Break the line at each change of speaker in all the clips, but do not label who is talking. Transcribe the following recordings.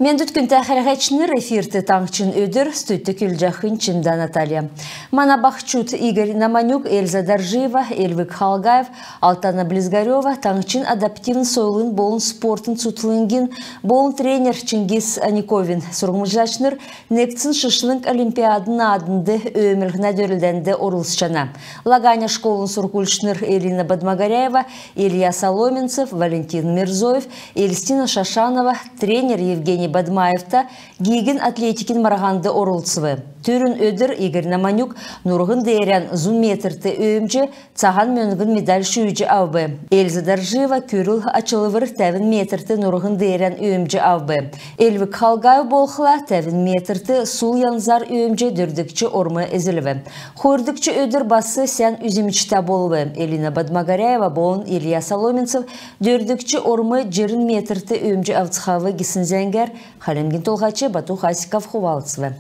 Мендут күнті қәрғәтшінір эфирті таңчын өдір, стүйті күлжақын чимда Наталья. Мана бақчут Игорь Наманюк, Эльза Доржиева, Эльвик Халгаев, Алтана Близгарева таңчын адаптивн сойлын болын спортын цутлынгин, болын тренер Чингис Аниковин. Сұрғымыжлашныр нектсін шышлынг олимпиадын адынды өмілгіна дөрілденді орылсчана. Лаганя школын сұргульшныр Элина Бадмагаряева, Илья Соломенцев, Валентин Мирзоев, Эльстина Шашанова, тренер Евгений Бадмаевта, гейгін атлетикин марағанды орылсывы. Түрін өдір Игорь Наманюк нұрғын дейрен зун метрті өйімжі цаған мөнгін медаль шүйжі авбы. Эльза Доржиева көріл ачылывыр тәвін метрті нұрғын дейрен өйімжі авбы. Эльвик Халгаев болқыла тәвін метрті сул янзар өйімжі дөрдікчі ормы әзіліві. Қойырдікчі өдір басы сән үзімічті болуы. Элина Бадмагаряева болын Илья Соломенцев дөрдікчі ормы жерін метрті өйімжі авцхавы гісін зәңгер Халемгин Толғачы Бату Хасиков Хувалцывы.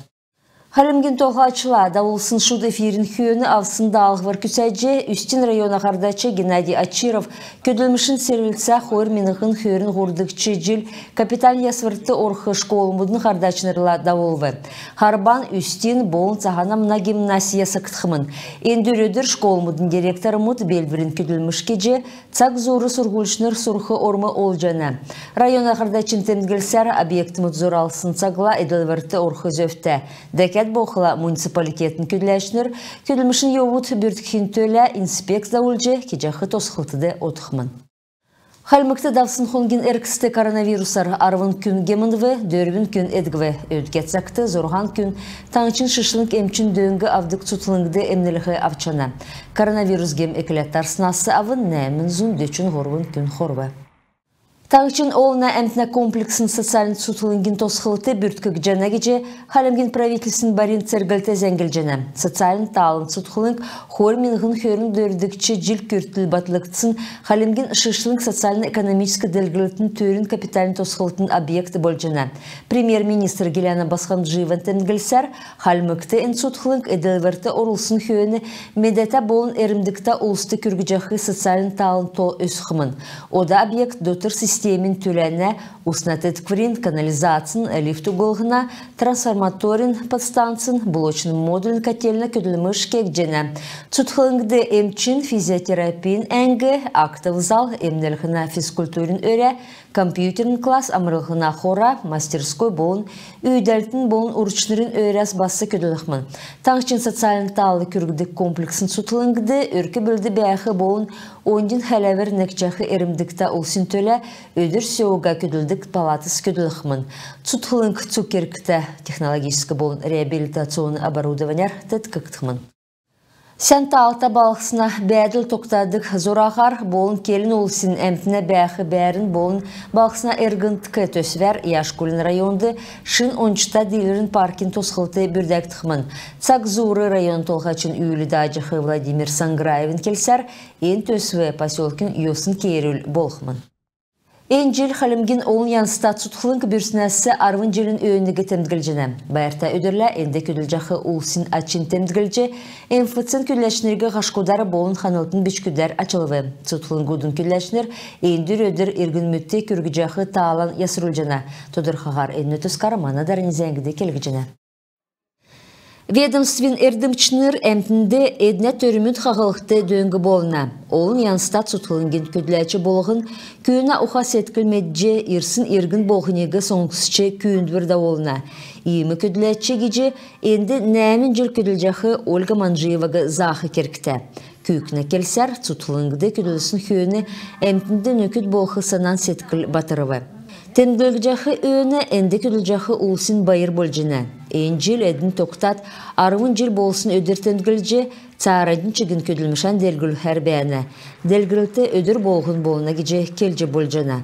Халемгин Толғачыла дауылсын шуд эфирін хүйені авсында алғыр күсәдже Үстін района қардачы Геннадий Ачиров көділмішін сервілтса қойыр меніғын хүйерін ғордықчы жил капитан ясвыртты орқы школымудың қардачынырла дауылвы. Харбан Үстін болын сағанамна гимнасиясы қытқымын. Ендір өдір школымудың директоры мұд белбілін көділмішке же цак зоры сұрғылшыныр сұрқы ормы ол жаны. Района қардачын темгілсәр объект мұд зор алсын цагла еділвірті орқы зөфті. Боқыла муниципалитетін көділәшінір, көділмішін еуыт бүртікін төлі инспекция өлже кежақы тосқылтыды отықмын. Халмыкты давсын хонгин эркісті коронавирусар арвын күн гемінві, дөрбін күн эдгві өткетсақты зорған күн таңчын шышлынг эмчин дөңгі авдық тұтылыңды эмнеліғі авчана. Коронавирус гем экілеттар сынасы авын нәмін зұн дөчін ғорвын күн хорвы. Таңчын олына әмтіна комплексін социалын тұтылыңгін тосқылыты бүрткік жана кеже Халемгин правительсін барин цергілті зәңгіл жана. Социалын талын тұтылың хор менғын хөрін дөрдікчі жил көртіл батылықтсын Халемгин шышлың социалын-экономическі дәлгілітін төрін капиталын тосқылытын объекті бол жана. Премьер-министр Геляна Басханджиеван тәмгілсәр Халмыкты ән тұтылың әділверті орылсын хөріні медета болын әрімдікті ұлысты көргіжақы социалын талын то өсқымын. Ода объект дотыр системин түләне уснатеткврин, канализацин, лифт уголғына, трансформаторин подстанцин, блочный модулин котельна көділміш кекджені. Цутхылыңды эмчин физиотерапин әңгі, актов зал, эмнелғына физкультурин өре, компьютерин класс амырылғына хора, мастерской болын, үйдәлтін болын урчнырын өрәс басы көділіқмін. Таңшын социалин талы күргідік комплексін цутхылыңды өркі білді бәйіқі болын, ондин хәләвір нәкчәқі әрімдікті ұлсын төлі, өдір сөуға көділдік палатыс көділіқмін. Цутхылыңг цукеркті технологическі болын реабилитационы оборудованияр тәткіктімін. Сәнті алта балықсына бәділ тоқтадық зорағар болын келін олсын әмтіне бәқі бәрін болын балықсына әргінтікі төсвер Яшкулин районды шын 13-та дейлерін паркин тосқылты бүрдәктіқмін. Цак зуры район толғачын үйлі дажықы Владимир Санграевин келсәр, ең төсве поселкин йосын кейріл болқмын. Энжел Халемгин олын янста цутхылың бүрсінәсі арвын желін өйінігі темдгілжіне. Байырта өдірлі әнді көділжақы ұлсын ачын темдгілжі, энфыцин күлләшінерге ғашқудары болын қанылтын бішкүдер ачылығы. Цутхылың ғудын күлләшінер әндір өдір ергін мүтті көргіжақы таалан ясырылжына. Тодырқағар әнні тұскарыманы дарынезәңгіде келгіжіне. Ведомствин эрдімчінір әмтінде әдіне төріміт қағылықты дөңгі болына. Олын янста цутылыңген көділәчі болығын күйіна ұқас еткілмедже ерсін ергін болғынегі соңғысчы күйіндвірді олына. Иімі көділәчі кеже әнді нәмін жыл көділжақы Ольга Манжиеваға зақы керкті. Күйікіне келсәр цутылыңгіде көділісін күйіні әмтінде нөкіт болғы санан сеткіл батырывы. Тенділгіжақы өйіні әнді көділжақы ұлсын байыр болжына. Ән жыл әдін тоқтат, арымын жыл болсын өдір тенділгіже, царадын чыгын көділмішан дәлгіл әр бәйіні. Дәлгілті өдір болғын болына кеже келже болжына.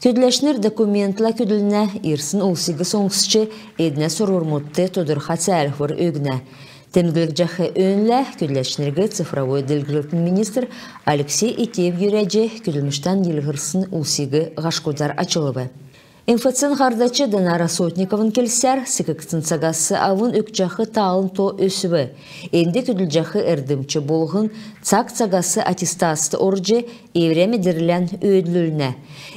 Көділәшінер документла көділіне ерсін ұлсығы соңғысчы әдіне сұрғырмұтты тодырға цәліғыр өгіне. Темгілік жақы өңлі көділәшінерге цифровой дәлгіліктің министр Алексей Итеев юрәже көділміштан елғырсын ұлсығы ғашқудар ачылығы. Инфацион хардачы Данара Сотниковын келсер, сикіктін сағасы авын өкчақы таалын то өсібі. Энді күділжақы әрдімчі болғын цак сағасы аттестасты оржы евреме дірлен өйділіліне.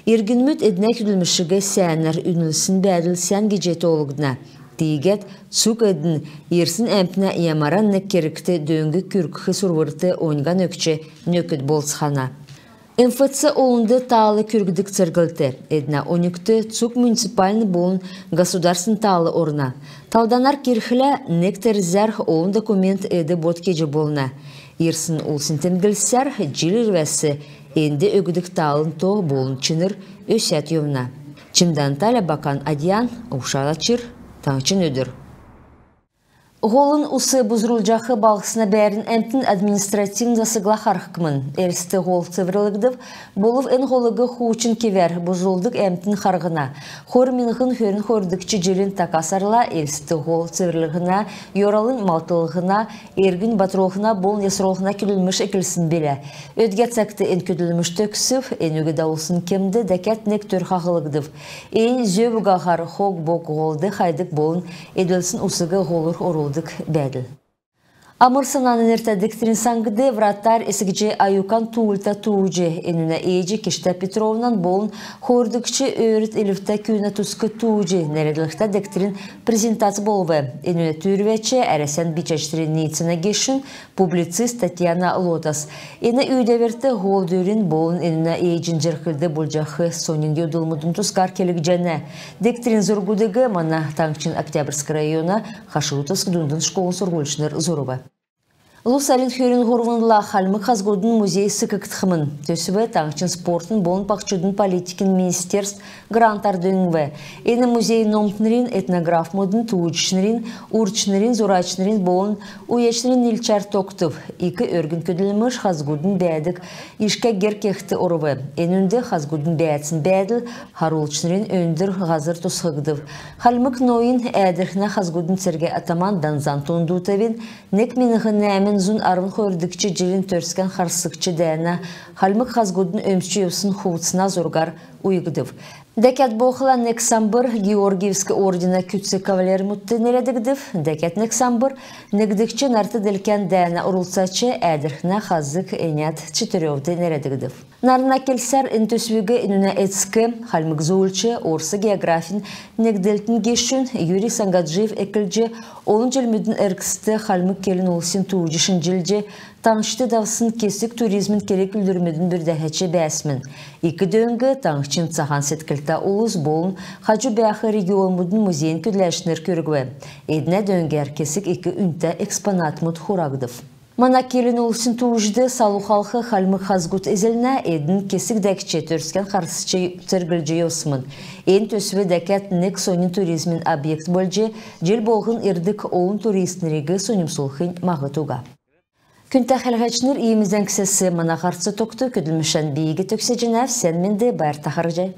Иргінмүт әдіне күділмішігі сәнір үнілсін бәділ сән геджеті олығдына. Тейгет цук әдін ерсін әмпіне ямаран нәккерікті дөңгі күркіхі сұрвырты ойнған өкче нөкіт болсхана. МФЦ олынды таалы күргідік циргілті. Эдна оникты цук муниципальный болын государствен таалы орна. Талданар кирхілі нектерзер олын документ эді боткеджі болына. Ерсін олсын тенгілсер жилір вәсі энді өгідік таалын то болын чыныр өсет евна. Чимдан таля бакан адиян, ұшалачыр, таңчын өдір. Голын усы бұзырылжақы балғысына бәрін әмтін административн засыгла харқымын. Әрісті гол цыврылығдып, болып ән голығы хуучын кевер бұзырылдық әмтін харғына. Хорминғын хөрін хордықчы желін такасарла әрісті гол цыврылығына, yoralın малтылығына, ергін батыролығына бол несіролығына күлілміш әкілсін белі. Өдге цәкті ән күділміш төксіп, ән өгі дауылсын кемді дәкәт нек төр қағылығдып. Ән зөбігағар хоқ бок голды қайдық болын әділсін усығы голыр орылды. Бәділ. Амырсынанын әртәдіктірін саңғыды враттар есігіже аюкан туылта туылжы әніне ейджі Кешта Петровнан болын хордықчы өріт еліфта күйіна тұсқы туылжы нәреділікта дәктірін презентация болуы. Әніне түрвәчі әресен бичәштірін нейціне кешін публицист Татьяна Лотас. Әні үйдеверті голдөрін болын әніне ейджін жерқілді бұлжақы сонын еудылмыдың тұскар келік жәні. Дәктірін зұргудығы мана Таңчын Октябрьск района Хашылутовск дүндін школын сұрғылышыныр зұрубы. Лусалин хөрін ғорвынла халмық қазгодын музей сыкықтықымын. Төсібі таңчын спортын болын пақчудын политикин министерств грантар дөңбі. Әні музей номтынырин, этнограф модын туучынырин, урчынырин, зурачынырин болын уячынырин илчар тоқтып. Икі өргін көділіміш қазгодын бәдік ішке геркекті орывы. Әнінде қазгодын бәдсін бәділ, харулчынырин өндір ғазыр тұсқығдып. Халмық нойын әдірхіна қазгодын серге атаман данзан тондуытавин, нек меніғын нәмін зун арвын қордықчы жылын төрскен қарсықчы дәна, халмық қазгодын өмсчі өсін хуытсына зоргар уйгыдыв. Дәкәт боқыла Нексамбыр Георгиевскі ордена күтсі кавалер мұтты нередігдів. Дәкәт Нексамбыр негдікчі нарты ділкен дәна ұрылсачы әдірхіна қазық әнят чытыревді нередігдів. Нарына келсер інтөсвігі інуна әтскі, халмық зоулчы, орсы географин негділтін кешін Юрий Сангаджиев әкілжі, олон жылмүдің әркісті халмық келін олсын туыжышын жылжы, Таңшты давсын кесік туризмін керек үлдірмедің бір дәхетші бәсмін. Икі дөңгі таңшын цахан сеткілті олыз болын қажу бәқі регион мұдың музейін күдләшінер көрігуі. Едіне дөңгер кесік икі үнті экспонат мұд хурагдыв. Мана келін олсын туыжды салу халқы халмық қазгут әзіліне едін кесік дәкче төрскен қарсычы тіргілжі еусымын. Ен төсві дәкәт нек сонын туризмін объект бөлже, жел болғын ирдік оғын туристнерегі сонымсулқын мағытуға. Күнті қәлғачныр иемізден кісесі мана қарсы тоқты көділмішен бейгі төксе жинав сен менде байыр тақаржай.